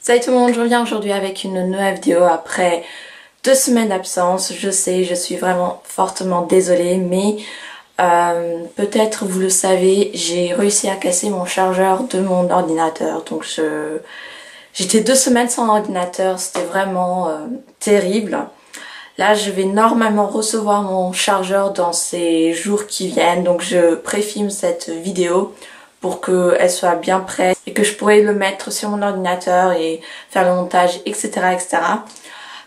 Salut tout le monde, je reviens aujourd'hui avec une nouvelle vidéo après 2 semaines d'absence. Je sais, je suis vraiment fortement désolée, mais peut-être vous le savez, j'ai réussi à casser mon chargeur de mon ordinateur. Donc j'étais 2 semaines sans ordinateur, c'était vraiment terrible. Là, je vais normalement recevoir mon chargeur dans ces jours qui viennent, donc je préfilme cette vidéo pour qu'elle soit bien prête et que je pourrais le mettre sur mon ordinateur et faire le montage, etc. etc.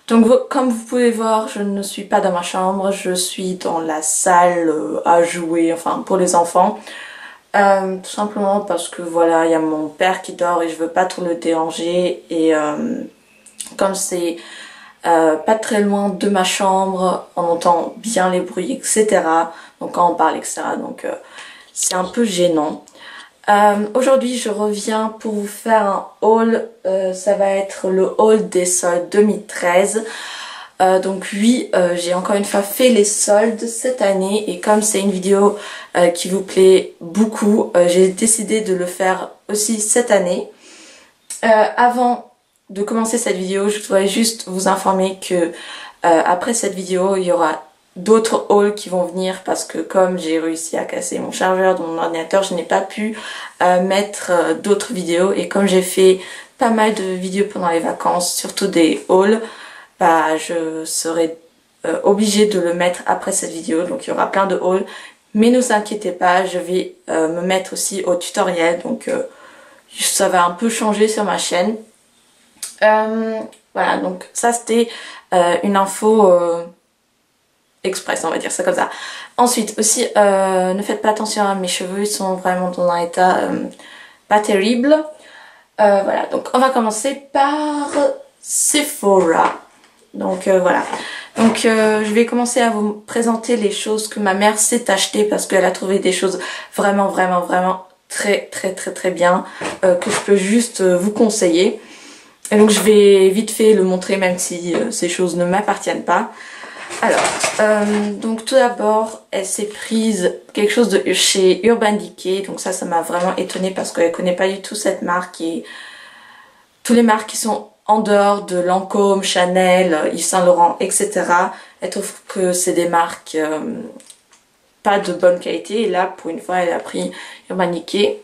Donc comme vous pouvez voir, je ne suis pas dans ma chambre, je suis dans la salle à jouer, enfin pour les enfants. Tout simplement parce que voilà, il y a mon père qui dort et je veux pas trop le déranger et comme c'est pas très loin de ma chambre, on entend bien les bruits, etc. Donc quand on parle, etc. Donc c'est un peu gênant. Aujourd'hui je reviens pour vous faire un haul, ça va être le haul des soldes 2013. Donc oui, j'ai encore une fois fait les soldes cette année et comme c'est une vidéo qui vous plaît beaucoup, j'ai décidé de le faire aussi cette année. Avant de commencer cette vidéo, je voudrais juste vous informer que après cette vidéo, il y aura d'autres hauls qui vont venir parce que comme j'ai réussi à casser mon chargeur de mon ordinateur, je n'ai pas pu mettre d'autres vidéos et comme j'ai fait pas mal de vidéos pendant les vacances, surtout des hauls, bah je serai obligée de le mettre après cette vidéo, donc il y aura plein de hauls, mais ne vous inquiétez pas, je vais me mettre aussi au tutoriel, donc ça va un peu changer sur ma chaîne. Voilà, donc ça c'était une info express, on va dire ça comme ça. Ensuite aussi, ne faites pas attention à mes cheveux, ils sont vraiment dans un état pas terrible. Voilà, donc on va commencer par Sephora. Donc voilà, donc je vais commencer à vous présenter les choses que ma mère s'est achetées parce qu'elle a trouvé des choses vraiment très bien que je peux juste vous conseiller. Et donc je vais vite fait le montrer même si ces choses ne m'appartiennent pas. Alors, donc tout d'abord, elle s'est prise quelque chose de chez Urban Decay. Donc ça m'a vraiment étonnée parce qu'elle connaît pas du tout cette marque et tous les marques qui sont en dehors de Lancôme, Chanel, Yves Saint Laurent, etc. Elle trouve que c'est des marques pas de bonne qualité. Et là, pour une fois, elle a pris Urban Decay.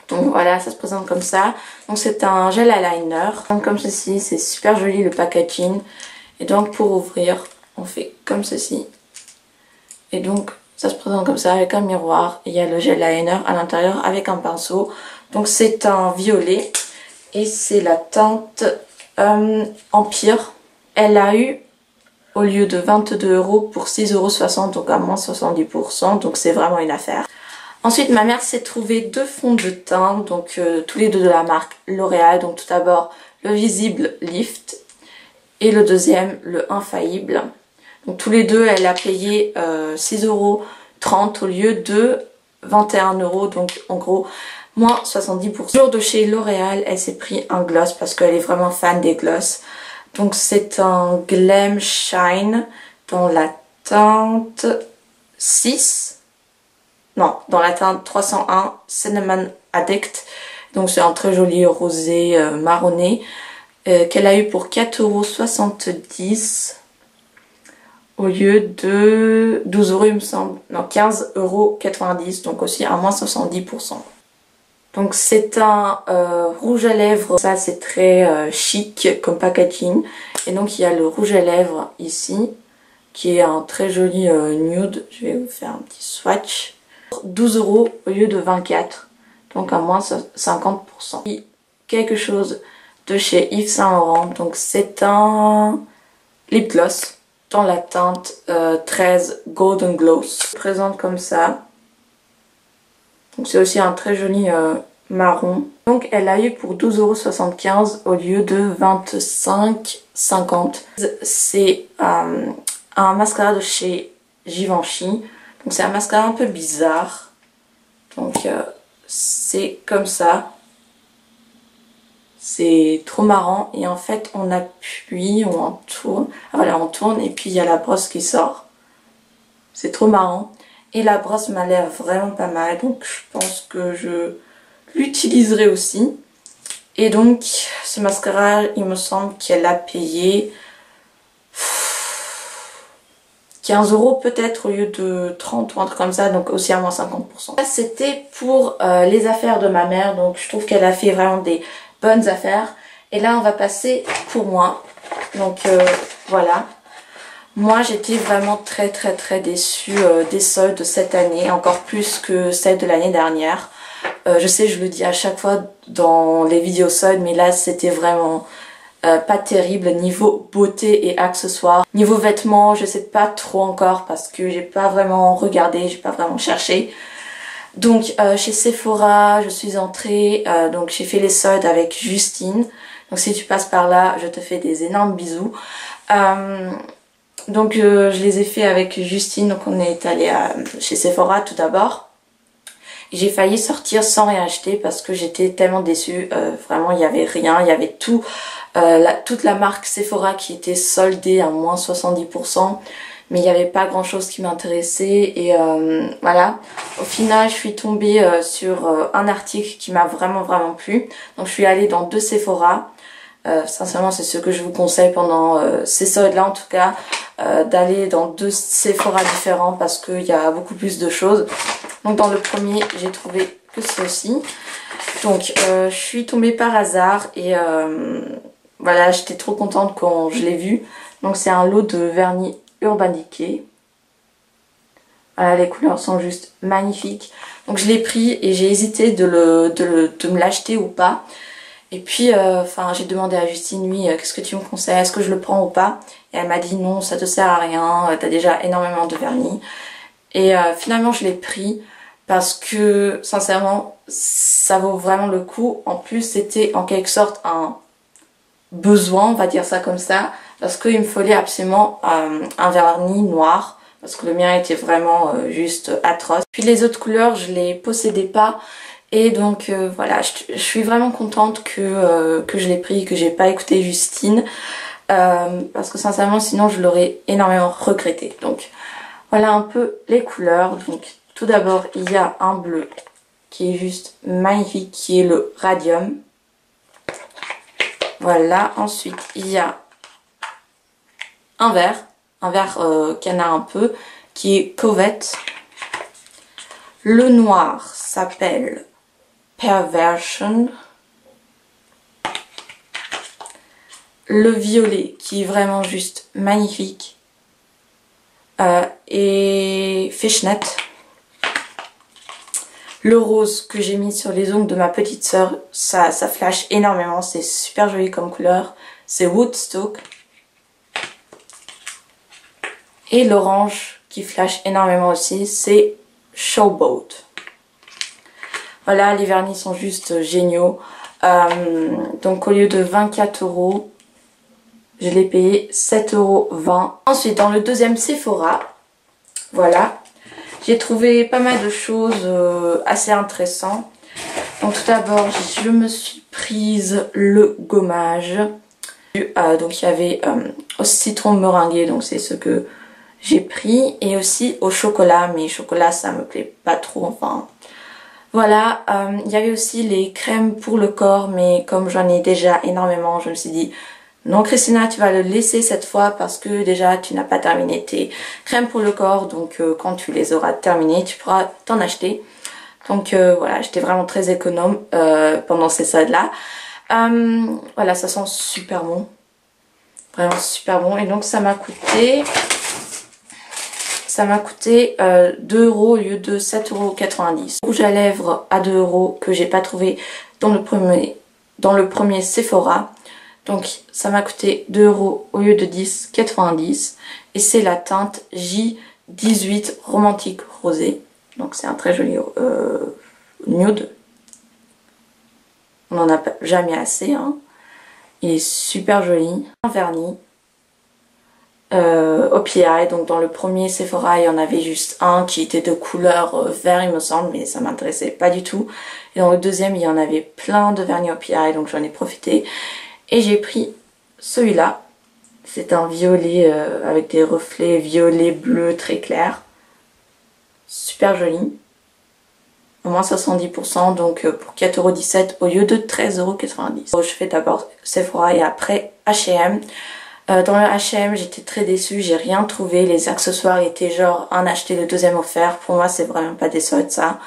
Donc voilà, ça se présente comme ça. Donc c'est un gel eyeliner. Donc comme ceci, c'est super joli le packaging. Et donc pour ouvrir, on fait comme ceci. Et donc ça se présente comme ça avec un miroir. Il y a le gel eyeliner à l'intérieur avec un pinceau. Donc c'est un violet. Et c'est la teinte Empire. Elle a eu, au lieu de 22 € pour 6,60 €, donc à moins 70%. Donc c'est vraiment une affaire. Ensuite, ma mère s'est trouvé 2 fonds de teint, donc tous les deux de la marque L'Oréal. Donc tout d'abord le Visible Lift et le deuxième le Infaillible. Donc tous les deux, elle a payé 6,30 € au lieu de 21 €, donc en gros moins 70%. Toujours de chez L'Oréal, elle s'est pris un gloss parce qu'elle est vraiment fan des gloss. Donc c'est un Glam Shine dans la teinte 6. Non, dans la teinte 301 Cinnamon Addict. Donc c'est un très joli rosé marronné qu'elle a eu pour 4,70 € au lieu de 12 € il me semble. Non, 15,90 €, donc aussi à moins 70%. Donc c'est un rouge à lèvres, ça c'est très chic comme packaging. Et donc il y a le rouge à lèvres ici, qui est un très joli nude. Je vais vous faire un petit swatch. 12 € au lieu de 24 €, donc à moins 50%. Quelque chose de chez Yves Saint Laurent, donc c'est un lip gloss dans la teinte 13 Golden Gloss. Il se présente comme ça. Donc c'est aussi un très joli marron. Donc elle a eu pour 12,75 € au lieu de 25,50 €. C'est un mascara de chez Givenchy. Donc c'est un mascara un peu bizarre. Donc c'est comme ça. C'est trop marrant. Et en fait on appuie, on tourne. Ah, voilà, on tourne et puis il y a la brosse qui sort. C'est trop marrant. Et la brosse m'a l'air vraiment pas mal. Donc je pense que je l'utiliserai aussi. Et donc ce mascara, il me semble qu'elle a payé 15 € peut-être au lieu de 30 ou un truc comme ça, donc aussi à moins 50%. Ça c'était pour les affaires de ma mère, donc je trouve qu'elle a fait vraiment des bonnes affaires. Et là on va passer pour moi, donc voilà. Moi j'étais vraiment très déçue des soldes de cette année, encore plus que celle de l'année dernière. Je sais, je le dis à chaque fois dans les vidéos soldes, mais là c'était vraiment pas terrible niveau beauté et accessoires. Niveau vêtements, je sais pas trop encore parce que j'ai pas vraiment regardé, j'ai pas vraiment cherché. Donc chez Sephora, je suis entrée, donc j'ai fait les soldes avec Justine. Donc si tu passes par là, je te fais des énormes bisous. Donc je les ai fait avec Justine, donc on est allé chez Sephora tout d'abord. J'ai failli sortir sans rien acheter parce que j'étais tellement déçue. Vraiment, il n'y avait rien. Il y avait tout, toute la marque Sephora qui était soldée à moins 70%. Mais il n'y avait pas grand chose qui m'intéressait. Et voilà. Au final, je suis tombée sur un article qui m'a vraiment plu. Donc je suis allée dans 2 Sephora. Sincèrement, c'est ce que je vous conseille pendant ces soldes-là en tout cas. D'aller dans 2 Sephora différents parce qu'il y a beaucoup plus de choses. Donc dans le premier, j'ai trouvé que ceci. Donc je suis tombée par hasard et voilà, j'étais trop contente quand je l'ai vu. Donc c'est un lot de vernis Urban Decay. Voilà, les couleurs sont juste magnifiques. Donc je l'ai pris et j'ai hésité de me l'acheter ou pas. Et puis, j'ai demandé à Justine, oui, qu'est-ce que tu me conseilles, est-ce que je le prends ou pas? Et elle m'a dit non, ça te sert à rien, t'as déjà énormément de vernis. Et finalement, je l'ai pris parce que, sincèrement, ça vaut vraiment le coup. En plus, c'était en quelque sorte un besoin, on va dire ça comme ça, parce qu'il me fallait absolument un vernis noir. Parce que le mien était vraiment juste atroce. Puis les autres couleurs, je les possédais pas. Et donc voilà, je suis vraiment contente que je l'ai pris, que j'ai pas écouté Justine. Parce que sincèrement, sinon je l'aurais énormément regretté. Donc voilà un peu les couleurs. Donc tout d'abord, il y a un bleu qui est juste magnifique, qui est le Radium. Voilà, ensuite il y a un vert canard un peu, qui est Covette. Le noir s'appelle Perversion. Le violet qui est vraiment juste magnifique et Fishnet. Le rose que j'ai mis sur les ongles de ma petite sœur, ça flash énormément, c'est super joli comme couleur, c'est Woodstock. Et l'orange qui flash énormément aussi, c'est Showboat. Voilà, les vernis sont juste géniaux. Donc au lieu de 24 €, je l'ai payé 7,20 €. Ensuite, dans le deuxième Sephora, voilà, j'ai trouvé pas mal de choses assez intéressantes. Donc tout d'abord, je me suis prise le gommage. Donc il y avait au citron meringué, donc c'est ce que j'ai pris. Et aussi au chocolat, mais chocolat ça me plaît pas trop, enfin... Voilà, il y avait aussi les crèmes pour le corps, mais comme j'en ai déjà énormément, je me suis dit non Christina, tu vas le laisser cette fois parce que déjà tu n'as pas terminé tes crèmes pour le corps, donc quand tu les auras terminées, tu pourras t'en acheter. Donc voilà, j'étais vraiment très économe pendant ces soldes-là. Voilà, ça sent super bon, vraiment super bon, et donc ça m'a coûté 2 € au lieu de 7,90 €. Rouge à lèvres à 2 € que j'ai pas trouvé dans le premier Sephora. Donc ça m'a coûté 2 € au lieu de 10,90 €. Et c'est la teinte J18 Romantique Rosé. Donc c'est un très joli nude. On n'en a jamais assez, hein. Il est super joli. Un vernis. Au PI, donc dans le premier Sephora il y en avait juste un qui était de couleur vert il me semble, mais ça m'intéressait pas du tout. Et dans le deuxième il y en avait plein de vernis au PI, donc j'en ai profité et j'ai pris celui-là. C'est un violet avec des reflets violet bleu très clair, super joli. au moins 70%, donc pour 4,17€ au lieu de 13,90€. Je fais d'abord Sephora et après H&M. Dans le H&M, j'étais très déçue, j'ai rien trouvé. Les accessoires étaient genre un acheté le deuxième offert. Pour moi, c'est vraiment pas des soldes ça.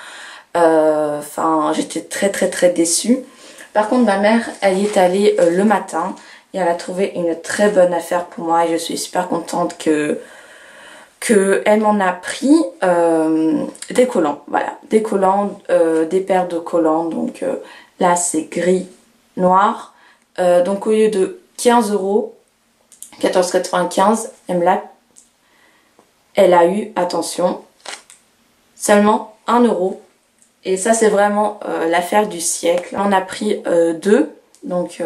Enfin, j'étais très déçue. Par contre, ma mère, elle y est allée le matin et elle a trouvé une très bonne affaire pour moi et je suis super contente que elle m'en a pris des collants. Voilà, des collants, des paires de collants. Donc là, c'est gris, noir. Donc au lieu de 15€, 14,95€, elle a eu, attention, seulement 1€. Et ça, c'est vraiment l'affaire du siècle. On a pris deux, donc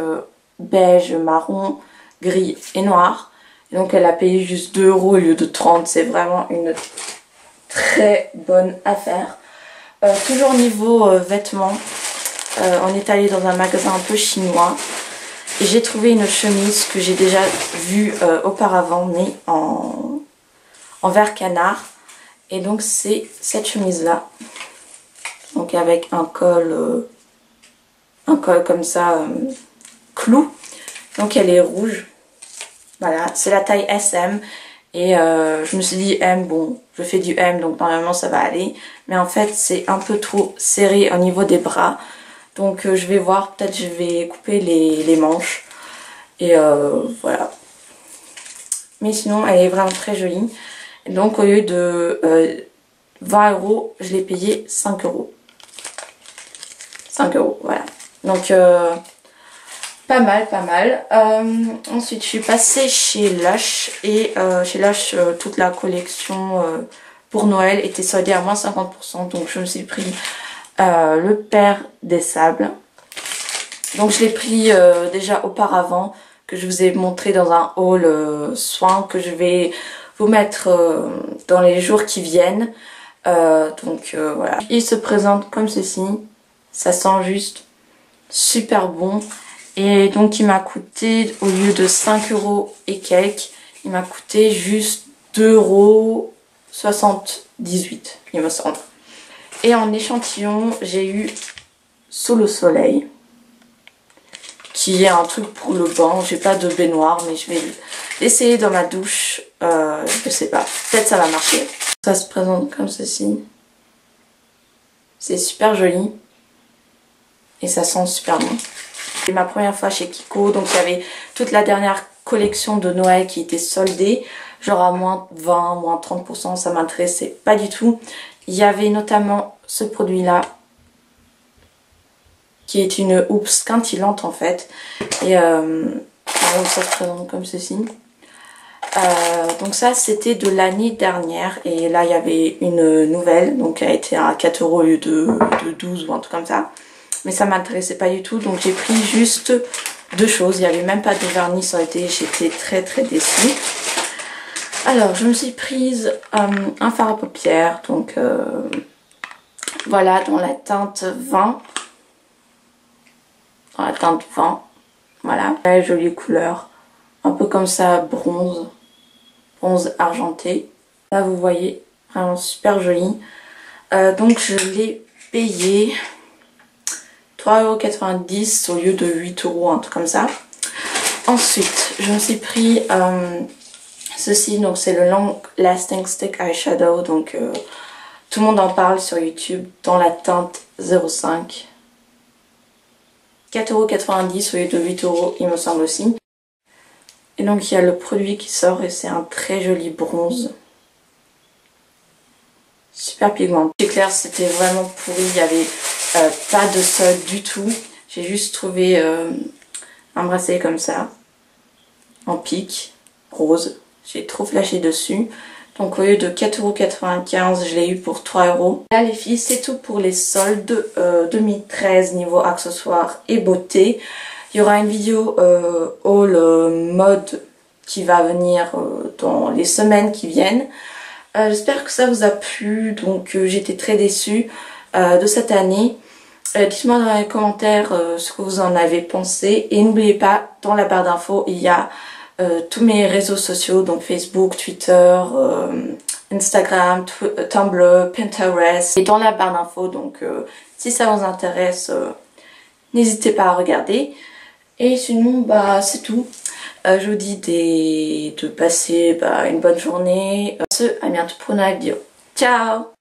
beige, marron, gris et noir. Et donc elle a payé juste 2€ au lieu de 30. C'est vraiment une très bonne affaire. Toujours niveau vêtements, on est allé dans un magasin un peu chinois. Et j'ai trouvé une chemise que j'ai déjà vue auparavant, mais en vert canard. Et donc c'est cette chemise-là. Donc avec un col comme ça, clou. Donc elle est rouge. Voilà, c'est la taille SM. Et je me suis dit M, bon, je fais du M, donc normalement ça va aller. Mais en fait, c'est un peu trop serré au niveau des bras. Donc je vais voir, peut-être je vais couper les manches. Et voilà. Mais sinon, elle est vraiment très jolie. Et donc au lieu de 20€, je l'ai payé 5€. 5€, voilà. Donc pas mal. Ensuite, je suis passée chez Lush. Et chez Lush, toute la collection pour Noël était soldée à moins 50%. Donc je me suis pris le Père des Sables. Donc je l'ai pris déjà auparavant, que je vous ai montré dans un haul soin que je vais vous mettre dans les jours qui viennent. Donc voilà. Il se présente comme ceci. Ça sent juste super bon. Et donc il m'a coûté, au lieu de 5€ et quelques, il m'a coûté juste 2,78€, il me semble. Et en échantillon, j'ai eu Sous le soleil, qui est un truc pour le bain. J'ai pas de baignoire, mais je vais l'essayer dans ma douche. Je sais pas, peut-être ça va marcher. Ça se présente comme ceci. C'est super joli. Et ça sent super bon. C'est ma première fois chez Kiko, donc il y avait toute la dernière collection de Noël qui était soldée, genre à moins 20, moins 30%, ça m'intéressait pas du tout. Il y avait notamment ce produit-là, qui est une houppe scintillante en fait. Et donc ça se présente comme ceci. Donc ça c'était de l'année dernière et là il y avait une nouvelle, donc elle était à 4€ au lieu de 12 ou un truc comme ça. Mais ça m'intéressait pas du tout, donc j'ai pris juste deux choses. Il n'y avait même pas de vernis, ça aurait été, j'étais très déçue. Alors je me suis prise un fard à paupières, donc voilà, dans la teinte 20. Dans la teinte 20, voilà. Très jolie couleur, un peu comme ça, bronze argenté. Là vous voyez, vraiment super joli. Donc je l'ai payé 3,90€ au lieu de 8€, un truc comme ça. Ensuite, je me suis pris ceci, donc c'est le Long Lasting Stick Eyeshadow, donc tout le monde en parle sur YouTube, dans la teinte 05. 4,90€ au lieu de 8€, il me semble aussi. Et donc il y a le produit qui sort et c'est un très joli bronze. Super pigment. C'est clair, c'était vraiment pourri, il y avait pas de solde du tout. J'ai juste trouvé un bracelet comme ça, en pique, rose. J'ai trop flashé dessus. Donc au lieu de 4,95€, je l'ai eu pour 3€. Là les filles, c'est tout pour les soldes 2013 niveau accessoires et beauté. Il y aura une vidéo haul mode qui va venir dans les semaines qui viennent. J'espère que ça vous a plu. Donc j'étais très déçue de cette année. Dites-moi dans les commentaires ce que vous en avez pensé. Et n'oubliez pas, dans la barre d'infos, il y a tous mes réseaux sociaux, donc Facebook, Twitter, Instagram, Tumblr, Pinterest et dans la barre d'infos. Donc si ça vous intéresse, n'hésitez pas à regarder. Et sinon, bah c'est tout. Je vous dis de passer une bonne journée. À bientôt pour une nouvelle vidéo. Ciao!